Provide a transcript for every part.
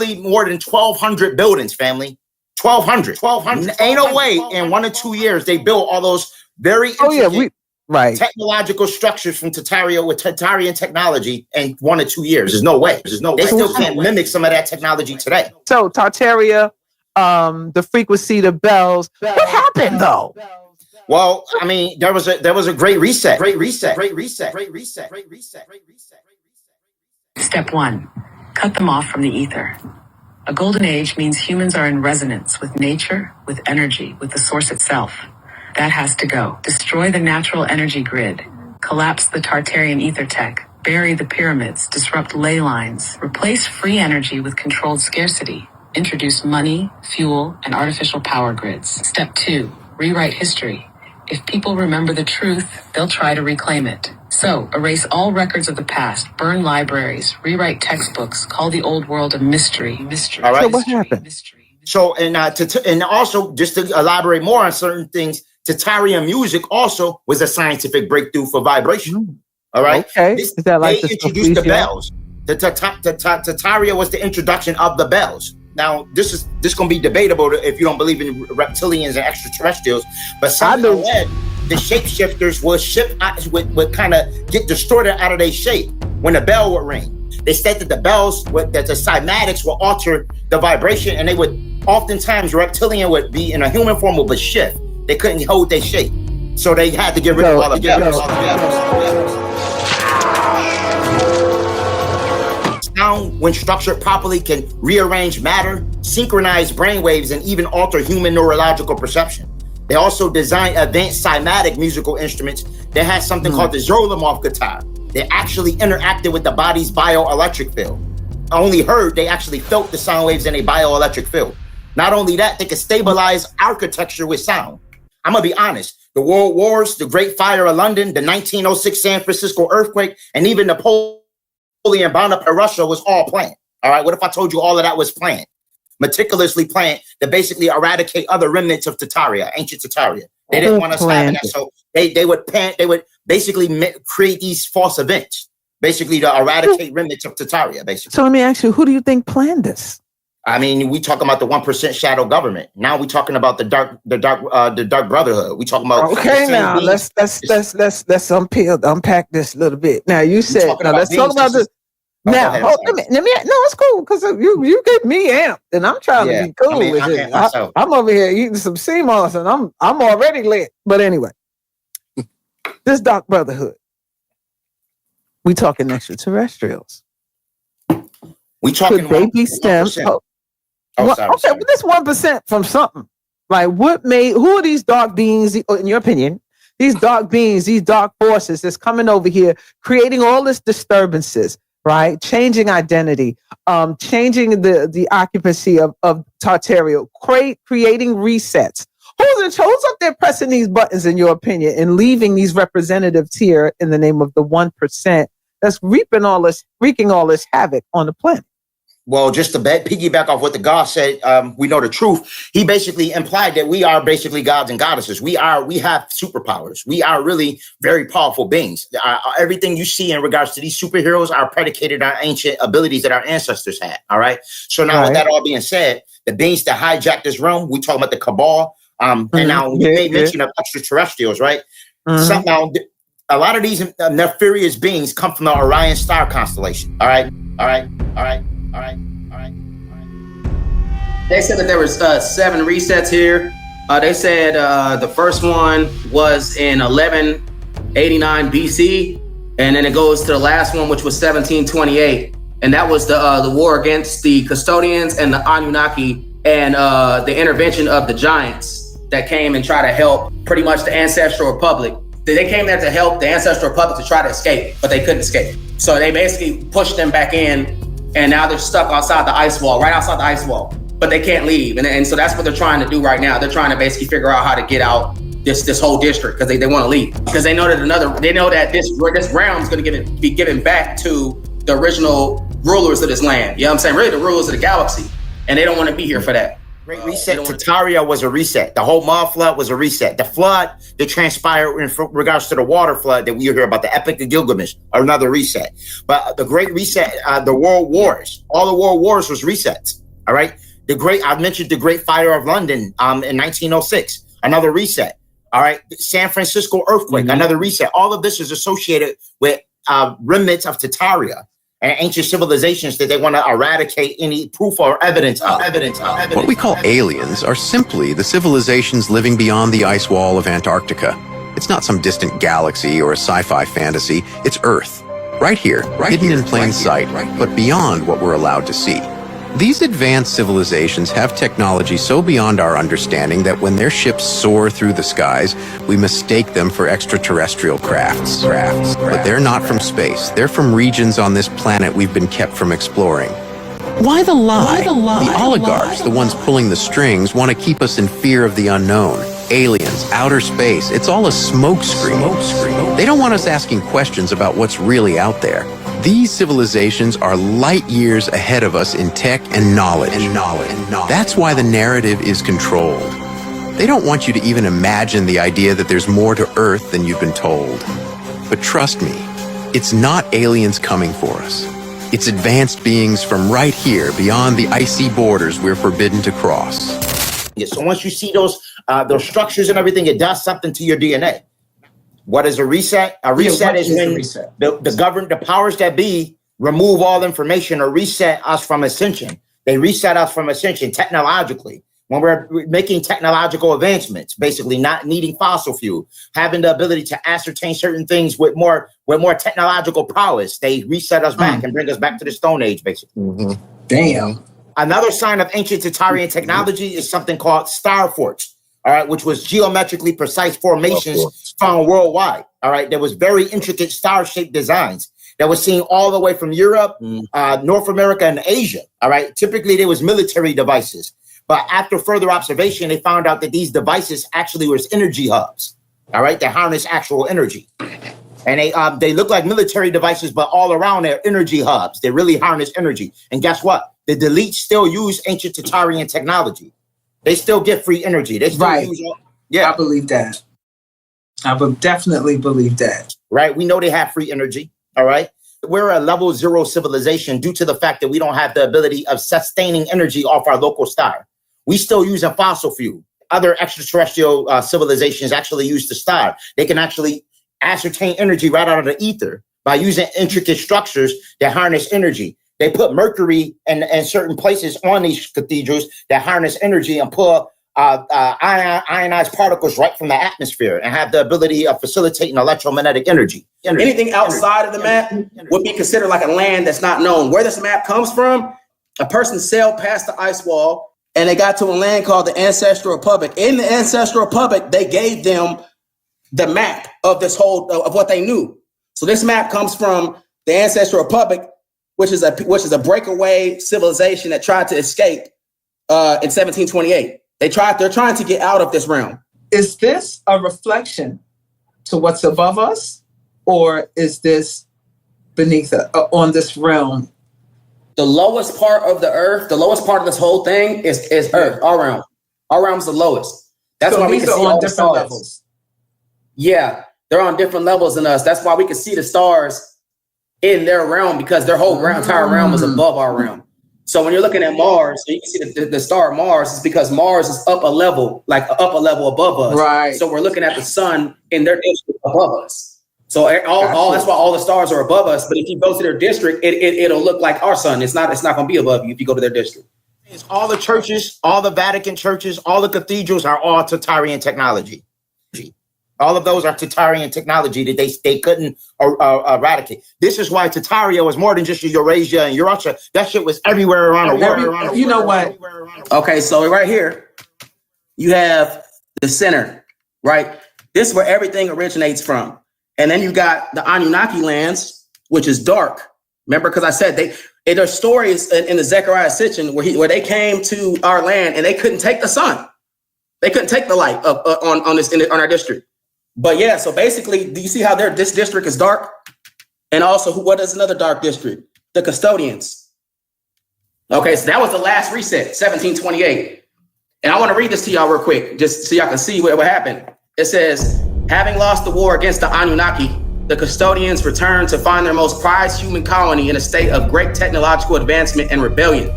literally more than 1,200 buildings, family. 1,200. Ain't no way in 1 or 2 years they built all those very intricate technological structures from Tartaria with Tartarian technology in 1 or 2 years. There's no way. They still can't mimic some of that technology today. So Tartaria, the frequency, the bells. What happened though? Well, I mean, there was a great reset. Step 1, cut them off from the ether. A golden age means humans are in resonance with nature, with energy, with the source itself. That has to go. Destroy the natural energy grid. Collapse the Tartarian ether tech. Bury the pyramids. Disrupt ley lines. Replace free energy with controlled scarcity. Introduce money, fuel, and artificial power grids. Step 2, rewrite history. If people remember the truth, they'll try to reclaim it. So, erase all records of the past, burn libraries, rewrite textbooks, call the old world a mystery. All right. So what happened? So, and also, just to elaborate more on certain things, Tartarian music also was a scientific breakthrough for vibration. All right. Okay. Is that like they introduced the bells. The Tartaria was the introduction of the bells. Now, this is going to be debatable if you don't believe in reptilians and extraterrestrials, but somehow the shapeshifters would kind of get distorted out of their shape when the bell would ring. They said that the bells, that the cymatics will alter the vibration, and they would oftentimes, reptilian would be in a human form would shift. They couldn't hold their shape, so they had to get rid of all the bells. Sound, when structured properly, can rearrange matter, synchronize brainwaves, and even alter human neurological perception. They also designed advanced cymatic musical instruments that had something called the Zolomov guitar. They actually interacted with the body's bioelectric field. Only heard, they actually felt the sound waves in a bioelectric field. Not only that, they could stabilize architecture with sound. I'm gonna be honest, the World Wars, the Great Fire of London, the 1906 San Francisco earthquake, and even Napoleon bound up in Russia was all planned. All right, what if I told you all of that was planned? Meticulously planned to basically eradicate other remnants of Tartaria, ancient Tartaria. They didn't want us having that, so they would basically create these false events, basically to eradicate remnants of Tartaria, basically. So let me ask you, who do you think planned this? I mean, we talking about the 1% shadow government. Now we talking about the dark brotherhood. We talking about now. Let's unpack this a little bit. Now you said let's talk about this. Now, let me. No, it's cool because you get me amped, and I'm trying to be cool with it. I'm over here eating some sea moss, and I'm already lit. But anyway, this dark brotherhood. We talking extraterrestrials. We talking baby stems. Okay, well, this 1% from something. Like, who are these dark beings, in your opinion? These dark beings, these dark forces that's coming over here, creating all this disturbances, right? Changing identity, changing the occupancy of Tartaria, creating resets. Who's up there pressing these buttons, in your opinion, and leaving these representatives here in the name of the 1% that's wreaking all this havoc on the planet? Well, just to piggyback off what the God said, we know the truth. He basically implied that we are basically gods and goddesses. We have superpowers. We are really very powerful beings. Everything you see in regards to these superheroes are predicated on ancient abilities that our ancestors had. All right. So now, with that all being said, the beings that hijacked this realm, we talking about the cabal. And now you made mention of extraterrestrials, right? Somehow, a lot of these nefarious beings come from the Orion star constellation. All right. They said that there was 7 resets here. They said the first one was in 1189 BC, and then it goes to the last one, which was 1728, and that was the war against the custodians and the Anunnaki, and the intervention of the giants that came and tried to help pretty much the Ancestral Republic. They came there to help the Ancestral Republic to try to escape, but they couldn't escape. So they basically pushed them back in, and now they're stuck outside the ice wall, right outside the ice wall, but they can't leave. And so that's what they're trying to do right now. They're trying to basically figure out how to get out this whole district because they want to leave, because they know that this realm is going to be given back to the original rulers of this land. You know what I'm saying? Really, the rulers of the galaxy, and they don't want to be here for that. Great Reset, Tartaria was a reset. The whole Mud Flood was a reset. The flood that transpired in regards to the water flood that we hear about, the Epic of Gilgamesh, are another reset. But the Great Reset, the world wars, all the world wars was resets. All right. I mentioned the Great Fire of London in 1906, another reset. All right. San Francisco earthquake, another reset. All of this is associated with remnants of Tartaria and ancient civilizations that they want to eradicate any proof or evidence of. What we call aliens are simply the civilizations living beyond the ice wall of Antarctica. It's not some distant galaxy or a sci-fi fantasy. It's Earth, right here, hidden in plain sight, but beyond what we're allowed to see. These advanced civilizations have technology so beyond our understanding that when their ships soar through the skies, we mistake them for extraterrestrial crafts. But they're not from space. They're from regions on this planet we've been kept from exploring. Why the lie? The oligarchs, the ones pulling the strings, want to keep us in fear of the unknown. Aliens, outer space, it's all a smokescreen. They don't want us asking questions about what's really out there. These civilizations are light years ahead of us in tech and knowledge. That's why the narrative is controlled. They don't want you to even imagine the idea that there's more to Earth than you've been told. But trust me, it's not aliens coming for us. It's advanced beings from right here, beyond the icy borders we're forbidden to cross. So once you see those structures and everything, it does something to your DNA. What is a reset? A reset is when the powers that be remove all information or reset us from ascension. They reset us from ascension technologically. When we're making technological advancements, basically not needing fossil fuel, having the ability to ascertain certain things with more technological prowess, they reset us back and bring us back to the Stone Age, basically. Damn. Another sign of ancient Tartarian technology is something called star forts. All right, which was geometrically precise formations found worldwide. All right, there was very intricate star-shaped designs that was seen all the way from Europe, North America, and Asia. All right, typically there was military devices, but after further observation, they found out that these devices actually was energy hubs. All right, that harness actual energy, and they look like military devices, but all around they're energy hubs. They really harness energy, and guess what? The deletes still use ancient Tartarian technology. They still get free energy. They still use I believe that. I would definitely believe that. Right? We know they have free energy. All right. We're a level 0 civilization due to the fact that we don't have the ability of sustaining energy off our local star. We still use a fossil fuel. Other extraterrestrial civilizations actually use the star. They can actually ascertain energy right out of the ether by using intricate structures that harness energy. They put mercury in certain places on these cathedrals that harness energy and pull ionized particles right from the atmosphere and have the ability of facilitating electromagnetic energy. Anything outside of the map would be considered like a land that's not known. Where this map comes from, a person sailed past the ice wall and they got to a land called the Ancestral Republic. In the Ancestral Republic, they gave them the map of this whole of what they knew. So this map comes from the Ancestral Republic, which is a breakaway civilization that tried to escape in 1728. They're trying to get out of this realm. Is this a reflection to what's above us, or is this beneath on this realm? The lowest part of the earth, the lowest part of this whole thing is Earth, our realm. Our realm's the lowest. That's why we can see all the different levels. Yeah, they're on different levels than us. That's why we can see the stars in their realm, because their whole entire realm is above our realm. So when you're looking at Mars, you can see the star Mars is because Mars is up a level above us. Right. So we're looking at the sun in their district above us. So all that's why all the stars are above us. But if you go to their district, it'll look like our sun. It's not going to be above you if you go to their district. All the churches, all the Vatican churches, all the cathedrals are all Tartarian technology. All of those are Tartarian technology that they couldn't eradicate. This is why Tartaria was more than just Eurasia and Eurasia. That shit was everywhere around the world. You know what? Okay, so right here, you have the center, right? This is where everything originates from. And then you got the Anunnaki lands, which is dark. Remember, because I said there's stories in the Zechariah Sitchin where they came to our land and they couldn't take the sun. They couldn't take the light on our district. But yeah, so basically, do you see how this district is dark? And also, what is another dark district? The custodians. Okay, so that was the last reset, 1728. And I want to read this to y'all real quick, just so y'all can see what happened. It says, having lost the war against the Anunnaki, the custodians returned to find their most prized human colony in a state of great technological advancement and rebellion.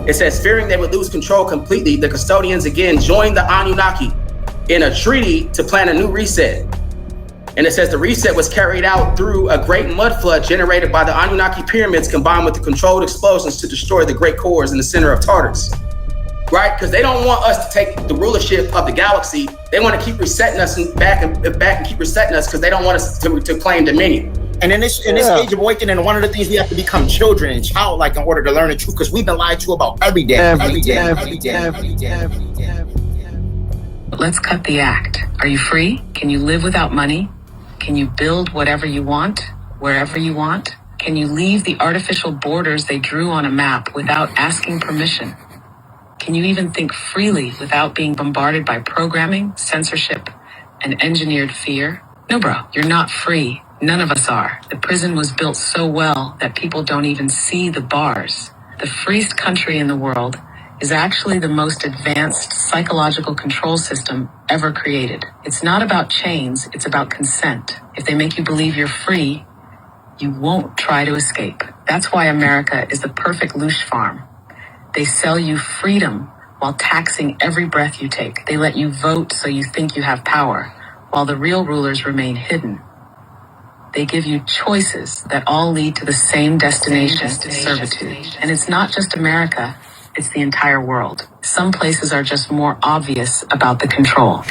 It says, fearing they would lose control completely, the custodians again joined the Anunnaki in a treaty to plan a new reset. And it says the reset was carried out through a great mud flood generated by the Anunnaki pyramids combined with the controlled explosions to destroy the great cores in the center of Tartarus. Right? Because they don't want us to take the rulership of the galaxy. They want to keep resetting us and back and keep resetting us because they don't want us to claim dominion. And in this age of awakening, one of the things we have to become children and childlike in order to learn the truth, because we've been lied to about every day. Let's cut the act. Are you free? Can you live without money? Can you build whatever you want, wherever you want? Can you leave the artificial borders they drew on a map without asking permission? Can you even think freely without being bombarded by programming, censorship, and engineered fear? No, bro, you're not free. None of us are. The prison was built so well that people don't even see the bars. The freest country in the world is actually the most advanced psychological control system ever created. It's not about chains, it's about consent. If they make you believe you're free, you won't try to escape. That's why America is the perfect loosh farm. They sell you freedom while taxing every breath you take. They let you vote so you think you have power, while the real rulers remain hidden. They give you choices that all lead to the same destination, servitude. And it's not just America, it's the entire world. Some places are just more obvious about the control.